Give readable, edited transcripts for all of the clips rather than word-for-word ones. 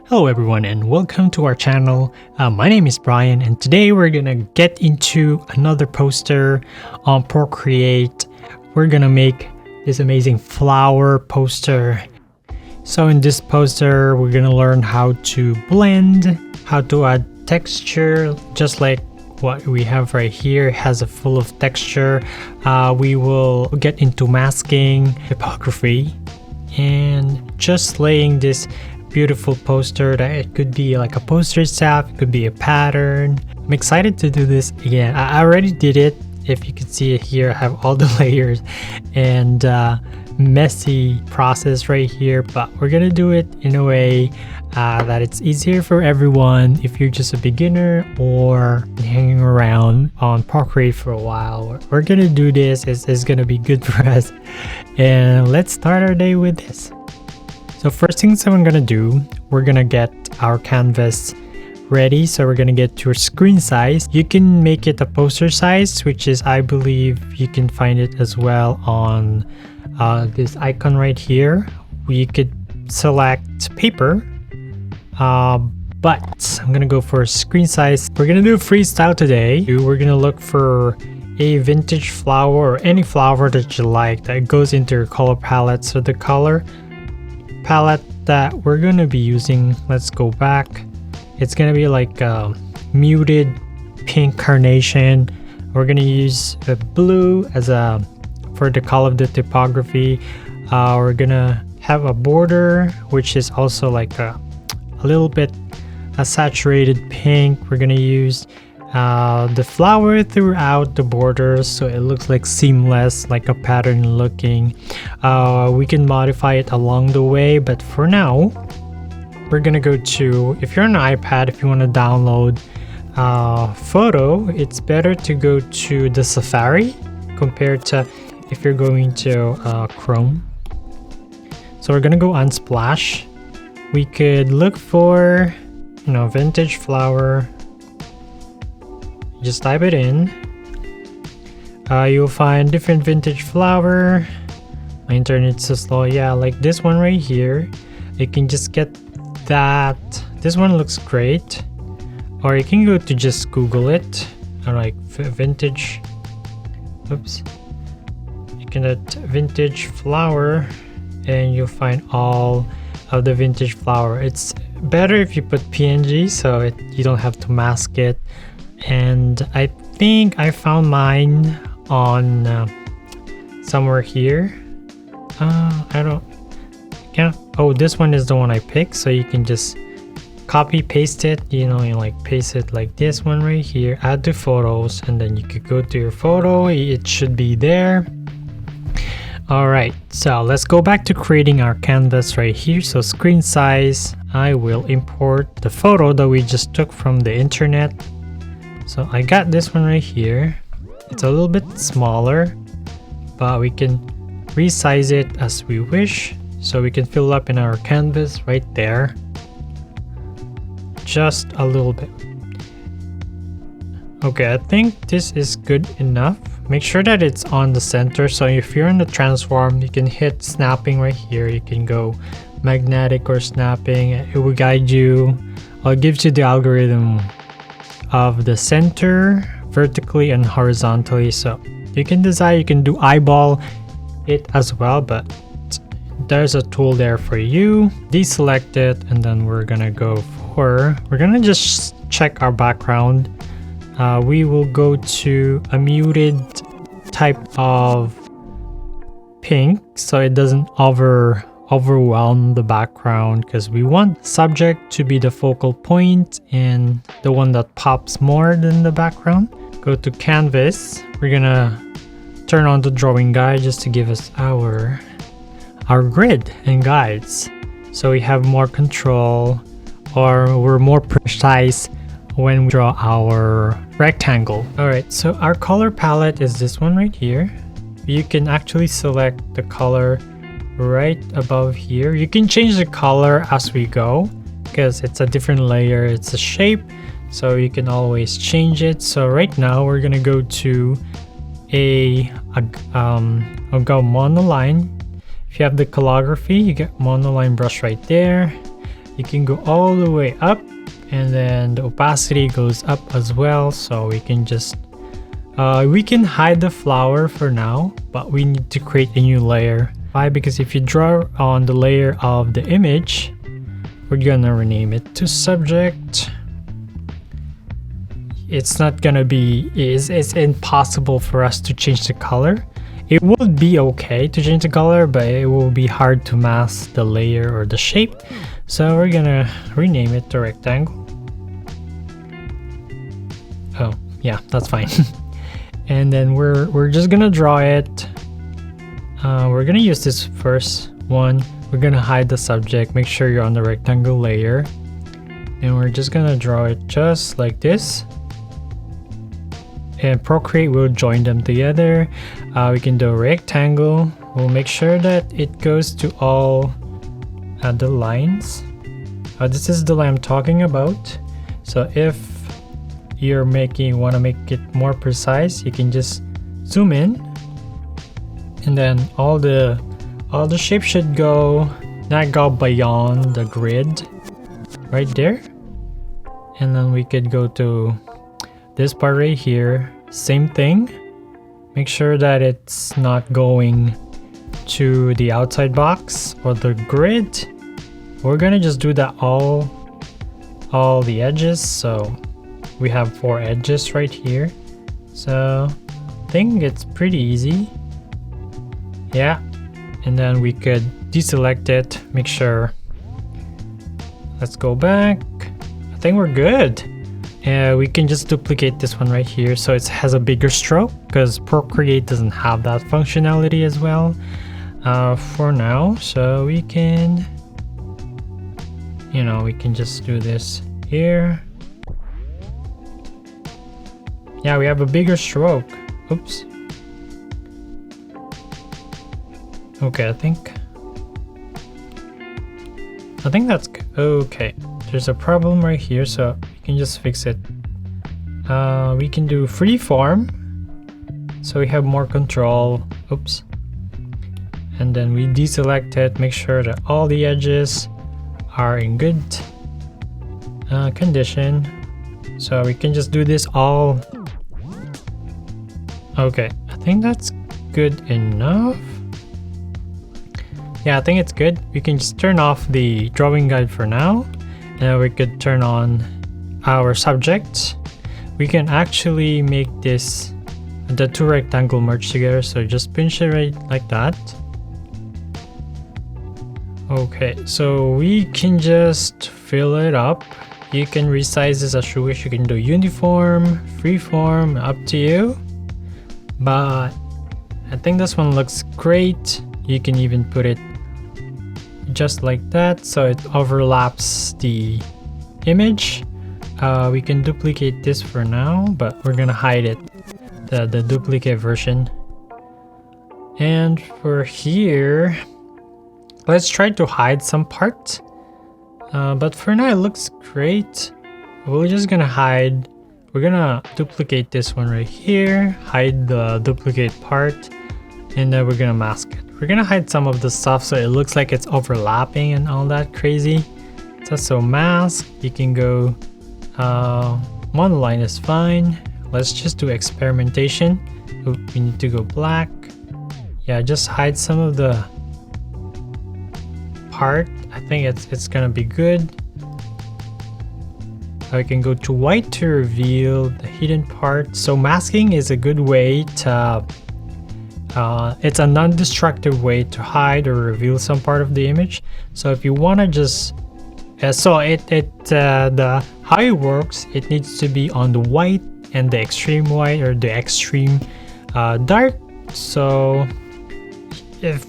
Hello everyone and welcome to our channel. My name is Brian and today we're gonna get into another poster on Procreate. We're gonna make this amazing flower poster. So in this poster we're gonna learn how to blend, how to add texture, just like what we have right here. It has a full of texture. We will get into masking, typography, and just laying this beautiful poster that it could be like a poster itself, it could be a pattern. I'm excited to do this again. I already did it. If you can see it here, I have all the layers and messy process right here, but we're gonna do it in a way that it's easier for everyone. If you're just a beginner or hanging around on Procreate for a while, we're gonna do this. It's gonna be good for us. And let's start our day with this. So first things that I'm gonna do, we're gonna get our canvas ready. So we're gonna get to a screen size. You can make it a poster size, which is, I believe you can find it as well on this icon right here. We could select paper, but I'm gonna go for a screen size. We're gonna do freestyle today. We're gonna look for a vintage flower or any flower that you like that goes into your color palette. So the color palette that we're going to be using, let's go back, it's going to be like a muted pink carnation. We're going to use a blue as for the color of the typography. We're going to have a border which is also like a little bit a saturated pink. We're going to use the flower throughout the borders so it looks like seamless, like a pattern looking. We can modify it along the way, but for now we're gonna go to, if you're on an iPad, if you want to download photo, it's better to go to the Safari compared to if you're going to Chrome. So we're gonna go on Splash. We could look for, vintage flower. Just type it in. You'll find different vintage flower. My internet's so slow. Yeah, like this one right here. You can just get that. This one looks great. Or you can go to just Google it. Like vintage. Oops. You can add vintage flower and you'll find all of the vintage flower. It's better if you put PNG so you don't have to mask it. And I think I found mine on somewhere here. Oh, this one is the one I picked, so you can just copy paste it, you like paste it like this one right here, add to photos, and then you could go to your photo. It should be there. All right, so let's go back to creating our canvas right here. So screen size, I will import the photo that we just took from the internet. So I got this one right here. It's a little bit smaller, but we can resize it as we wish. So we can fill up in our canvas right there. Just a little bit. Okay, I think this is good enough. Make sure that it's on the center. So if you're in the transform, you can hit snapping right here. You can go magnetic or snapping. It will guide you, or it gives you the algorithm of the center vertically and horizontally. So you can decide, you can do eyeball it as well, but there's a tool there for you. Deselect it, and then we're gonna just check our background. We will go to a muted type of pink so it doesn't overwhelm the background, because we want subject to be the focal point and the one that pops more than the background. Go to canvas. We're gonna turn on the drawing guide just to give us our grid and guides, so we have more control, or we're more precise when we draw our rectangle. All right, so our color palette is this one right here. You can actually select the color right above here. You can change the color as we go because it's a different layer, it's a shape, so you can always change it. So right now we're gonna go to I'll go monoline. If you have the calligraphy, you get monoline brush right there. you can go all the way up, and then the opacity goes up as well. So we can just we can hide the flower for now, but we need to create a new layer. Why? Because if you draw on the layer of the image, we're gonna rename it to subject. It's not gonna be, it's impossible for us to change the color. It would be okay to change the color, but it will be hard to mask the layer or the shape. So we're gonna rename it to rectangle. Oh yeah, that's fine. And then we're just gonna draw it. We're gonna use this first one. We're gonna hide the subject. Make sure you're on the rectangle layer, and we're just gonna draw it just like this. And Procreate will join them together. We can do a rectangle. We'll make sure that it goes to all the lines. This is the line I'm talking about. So if you're want to make it more precise, you can just zoom in, and then all the shape should not go beyond the grid right there. And then we could go to this part right here, same thing. Make sure that it's not going to the outside box or the grid. We're gonna just do that all the edges. So we have 4 edges right here. So I think it's pretty easy. Yeah. And then we could deselect it, make sure. Let's go back. I think we're good. We can just duplicate this one right here so it has a bigger stroke, because Procreate doesn't have that functionality as well for now. So we can, we can just do this here. Yeah, we have a bigger stroke. Oops. Okay, I think that's okay. There's a problem right here, so we can just fix it. We can do freeform, so we have more control. Oops. And then we deselect it, make sure that all the edges are in good condition. So we can just do this all. Okay, I think that's good enough. Yeah, I think it's good. We can just turn off the drawing guide for now. And we could turn on our subject. We can actually make the 2 rectangle merge together. So just pinch it right like that. Okay, so we can just fill it up. You can resize this as you wish. You can do uniform, freeform, up to you. But I think this one looks great. You can even put it just like that, so it overlaps the image. We can duplicate this for now, but we're gonna hide it, the duplicate version. And for here, let's try to hide some part. But for now, it looks great. We're just gonna hide. We're gonna duplicate this one right here, hide the duplicate part, and then we're gonna mask it. We're gonna hide some of the stuff so it looks like it's overlapping and all that crazy. So mask, you can go one line is fine. Let's just do experimentation. We need to go black. Yeah, just hide some of the part. I think it's gonna be good. I can go to white to reveal the hidden part. So masking is a good way to it's a non-destructive way to hide or reveal some part of the image. So if you want to just how it works, it needs to be on the white and the extreme white or the extreme dark. So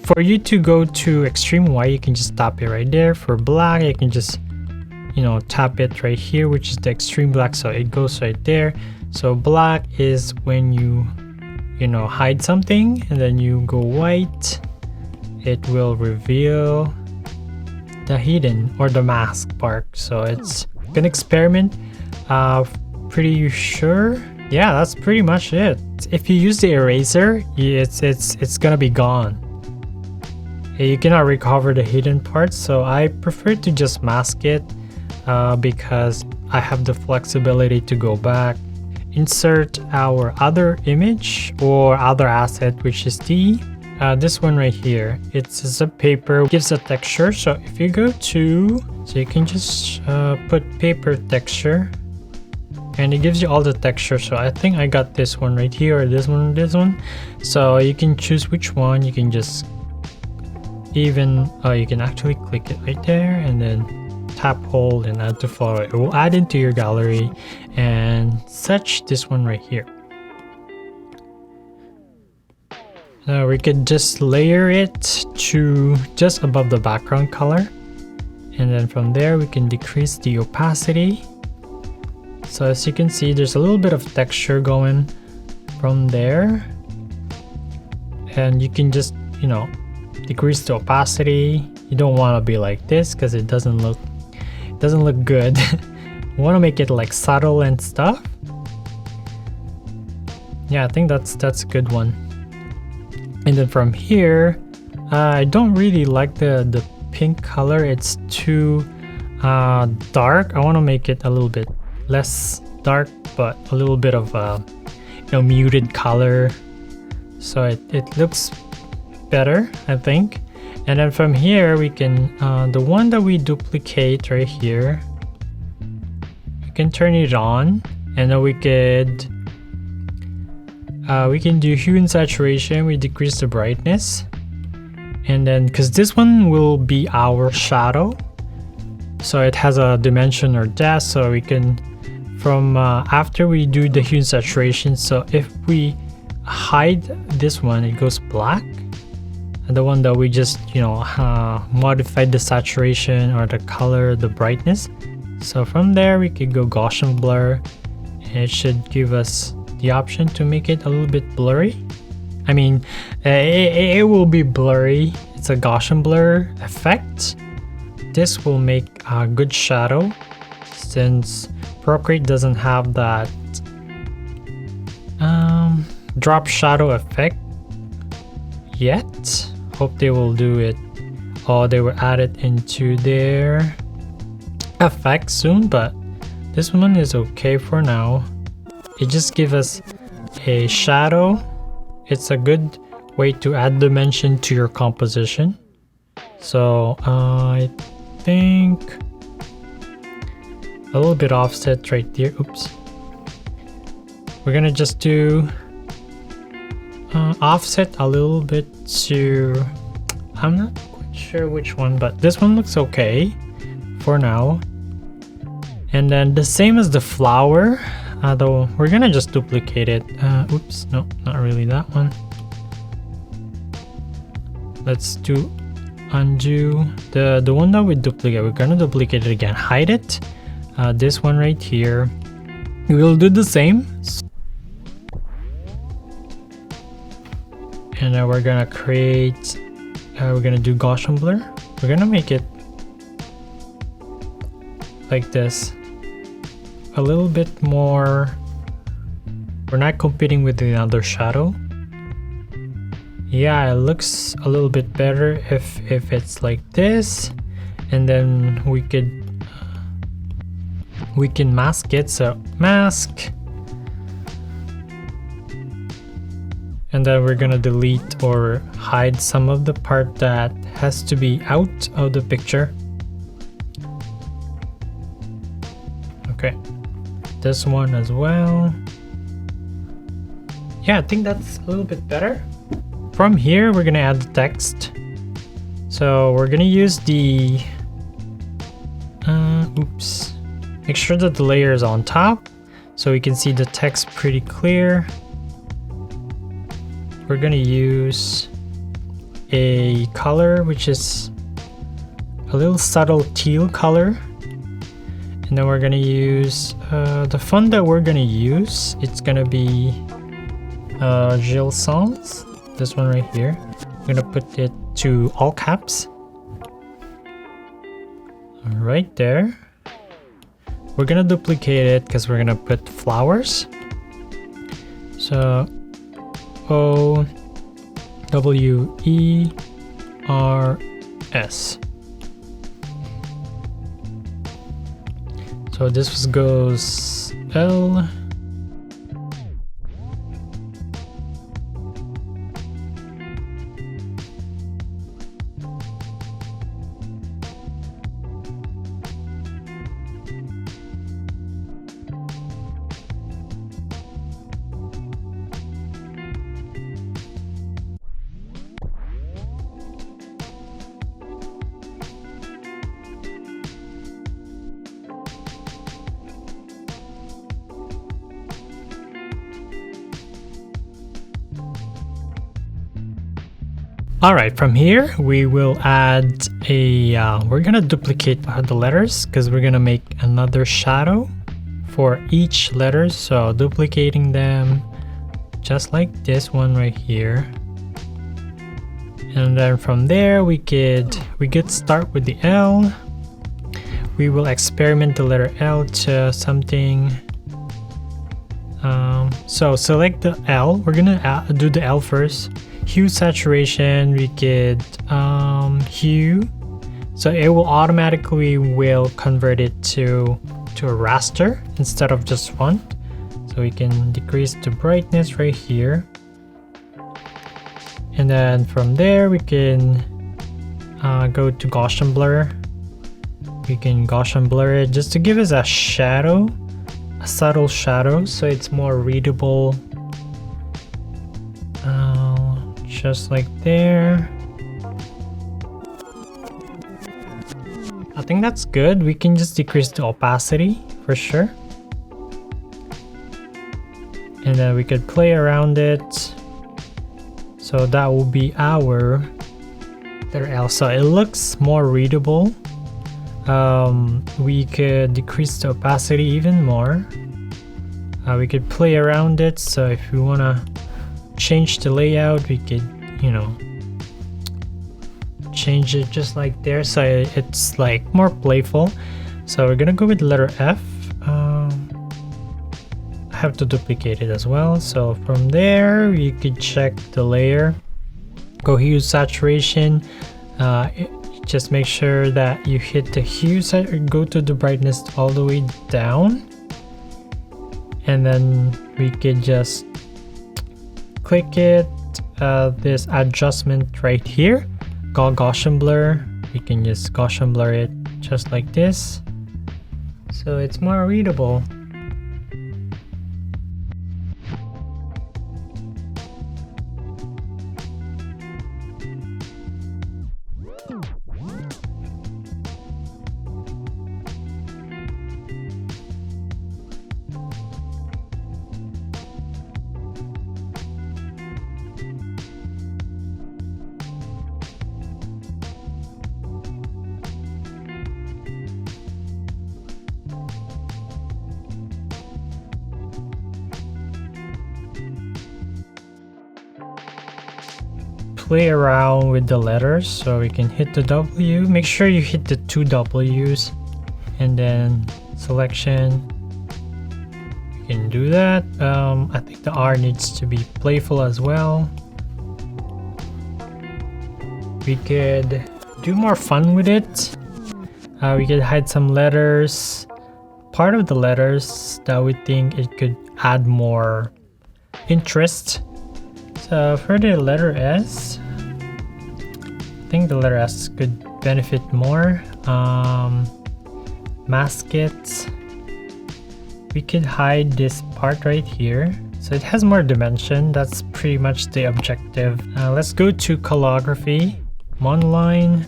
for you to go to extreme white, you can just tap it right there. For black, you can just tap it right here, which is the extreme black, so it goes right there. So black is when you hide something, and then you go white, it will reveal the hidden or the mask part. So it's an experiment. Pretty sure. Yeah, that's pretty much it. If you use the eraser, it's gonna be gone. You cannot recover the hidden parts, so I prefer to just mask it because I have the flexibility to go back, insert our other image or other asset, which is this one right here. It's a paper, gives a texture. So if you go to, so you can just put paper texture, and it gives you all the texture. So I think I got this one right here, or this one. So you can choose which one. You can just even you can actually click it right there and then tap hold and add to photo. It will add into your gallery and such. This one right here. Now we could just layer it to just above the background color, and then from there we can decrease the opacity. So as you can see, there's a little bit of texture going from there, and you can just, you know, decrease the opacity. You don't want to be like this because it doesn't look good. You want to make it like subtle and stuff. Yeah, I think that's a good one. And then from here, I don't really like the pink color. It's too dark. I want to make it a little bit less dark, but a little bit of muted color, so it looks better, I think. And then from here we can the one that we duplicate right here, we can turn it on, and then we can do hue and saturation. We decrease the brightness, and then because this one will be our shadow, so it has a dimension or depth, so we can from after we do the hue and saturation, so if we hide this one, it goes black, and the one that we just, you know, modified the saturation or the color, the brightness, so from there we could go Gaussian blur, and it should give us the option to make it a little bit blurry. I mean, it will be blurry. It's a Gaussian blur effect. This will make a good shadow, since Procreate doesn't have that drop shadow effect yet. Hope they will do it, or they will add it into their effect soon, but this one is okay for now. It just gives us a shadow. It's a good way to add dimension to your composition. So I think a little bit offset right there. Oops. We're gonna just do offset a little bit to, I'm not quite sure which one, but this one looks okay for now. And then the same as the flower, though we're gonna just duplicate it. Oops, no, not really that one. Let's do undo the one that we duplicate. We're gonna duplicate it again, hide it. This one right here, we'll do the same, and then we're gonna create we're gonna do Gaussian blur. We're gonna make it like this, a little bit more. We're not competing with another shadow. Yeah, it looks a little bit better if it's like this, and then we can mask it. So mask, and then we're gonna delete or hide some of the part that has to be out of the picture. Okay, this one as well. Yeah, I think that's a little bit better. From here, we're gonna add the text. So we're gonna use the oops. Make sure that the layer is on top so we can see the text pretty clear. We're gonna use a color which is a little subtle teal color, and then we're gonna use the font that we're gonna use. It's gonna be Gil Sans, this one right here. I'm gonna put it to all caps right there. We're gonna duplicate it because we're gonna put flowers. So O W E S. So this goes L. Alright, from here we will add a, we're gonna duplicate the letters because we're gonna make another shadow for each letter. So duplicating them just like this one right here. And then from there we could start with the L. We will experiment the letter L to something. So select the L. We're gonna do the L first. Hue saturation, we could hue, so it will automatically convert it to a raster instead of just font. So we can decrease the brightness right here, and then from there we can go to Gaussian blur. We can Gaussian blur it just to give us a shadow, a subtle shadow, so it's more readable. Just like there. I think that's good. We can just decrease the opacity for sure. And then we could play around it. So that will be our letter L. So it looks more readable. We could decrease the opacity even more. We could play around it. So if we want to change the layout, we could, you know, change it just like there, so it's like more playful. So we're gonna go with the letter F. I have to duplicate it as well. So from there you could check the layer, go hue saturation, just make sure that you hit the hue, go to the brightness all the way down, and then we could just click it, this adjustment right here, Gaussian blur. We can just Gaussian blur it just like this, so it's more readable. Play around with the letters, so we can hit the W. Make sure you hit the 2 W's, and then selection. You can do that. I think the R needs to be playful as well. We could do more fun with it. We could hide some letters, part of the letters that we think it could add more interest. So for the letter S, I think the letter S could benefit more. Mask it. We could hide this part right here, so it has more dimension. That's pretty much the objective. Let's go to calligraphy, monoline.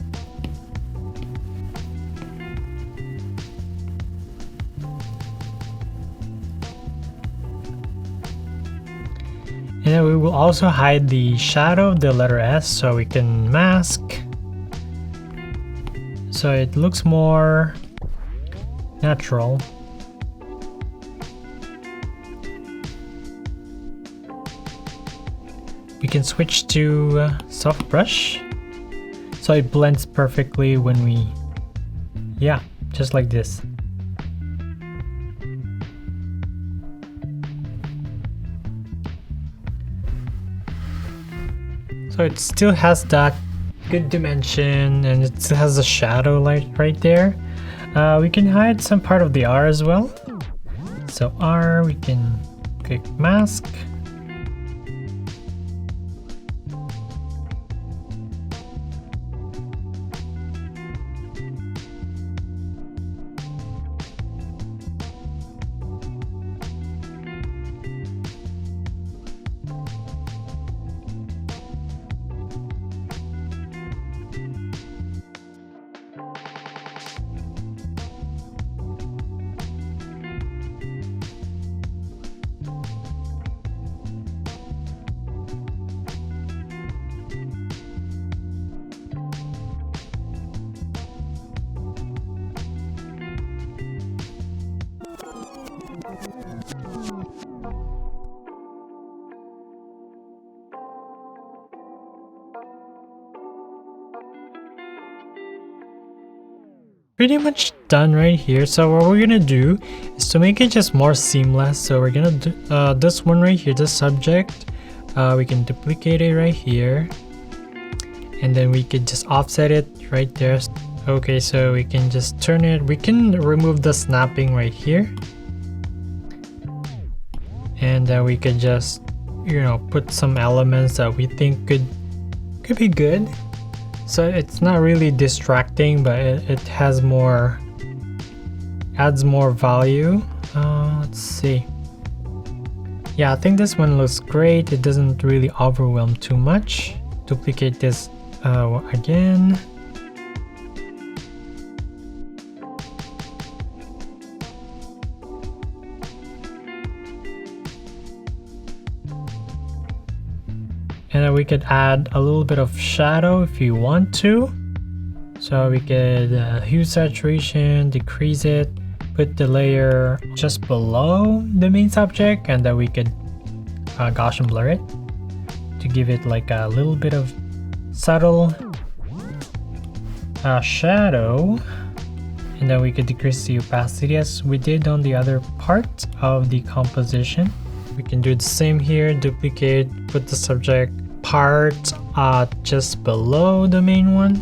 And then we will also hide the shadow of the letter S, so we can mask, so it looks more natural. We can switch to soft brush, so it blends perfectly when we, yeah, just like this. So it still has that good dimension, and it has a shadow light right there. We can hide some part of the R as well. So R, we can click mask. Pretty much done right here. So what we're gonna do is to make it just more seamless. So we're gonna do this one right here, the subject. We can duplicate it right here, and then we could just offset it right there. Okay, so we can just turn it. We can remove the snapping right here, and then we could just, you know, put some elements that we think could be good. So it's not really distracting, but it has more, adds more value. Let's see. Yeah, I think this one looks great. It doesn't really overwhelm too much. Duplicate this again. And then we could add a little bit of shadow if you want to. So we could hue saturation, decrease it, put the layer just below the main subject, and then we could gaussian blur it to give it like a little bit of subtle shadow. And then we could decrease the opacity as we did on the other part of the composition. We can do the same here, duplicate, put the subject part just below the main one,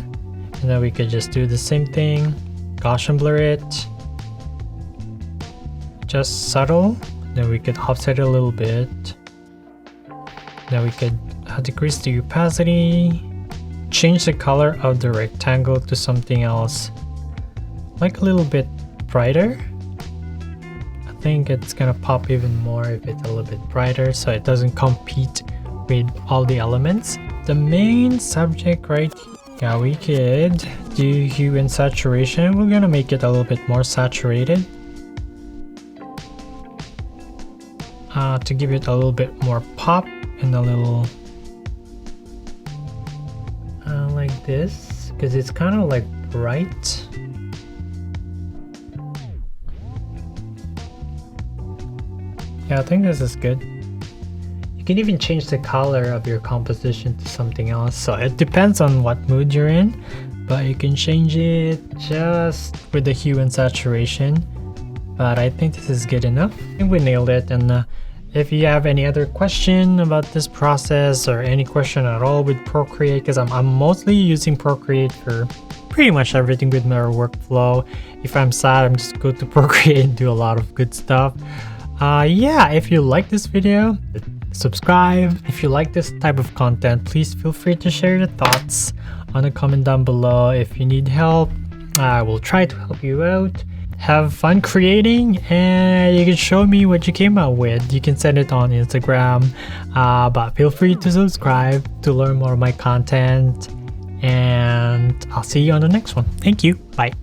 and then we could just do the same thing, Gaussian blur it, just subtle. Then we could offset it a little bit. Then we could decrease the opacity, change the color of the rectangle to something else, like a little bit brighter. I think it's gonna pop even more if it's a little bit brighter, so it doesn't compete with all the elements. The main subject right here, yeah, we could do hue and saturation. We're gonna make it a little bit more saturated to give it a little bit more pop, and a little like this, because it's kind of like bright. Yeah, I think this is good. You can even change the color of your composition to something else, so it depends on what mood you're in, but you can change it just with the hue and saturation. But I think this is good enough. I think we nailed it. And if you have any other question about this process, or any question at all with Procreate, because I'm mostly using Procreate for pretty much everything with my workflow. If I'm sad, I'm just go to Procreate and do a lot of good stuff. Yeah, if you like this video, subscribe. If you like this type of content, please feel free to share your thoughts on a comment down below. If you need help, I will try to help you out. Have fun creating, and you can show me what you came out with. You can send it on Instagram, but feel free to subscribe to learn more of my content, and I'll see you on the next one. Thank you. Bye.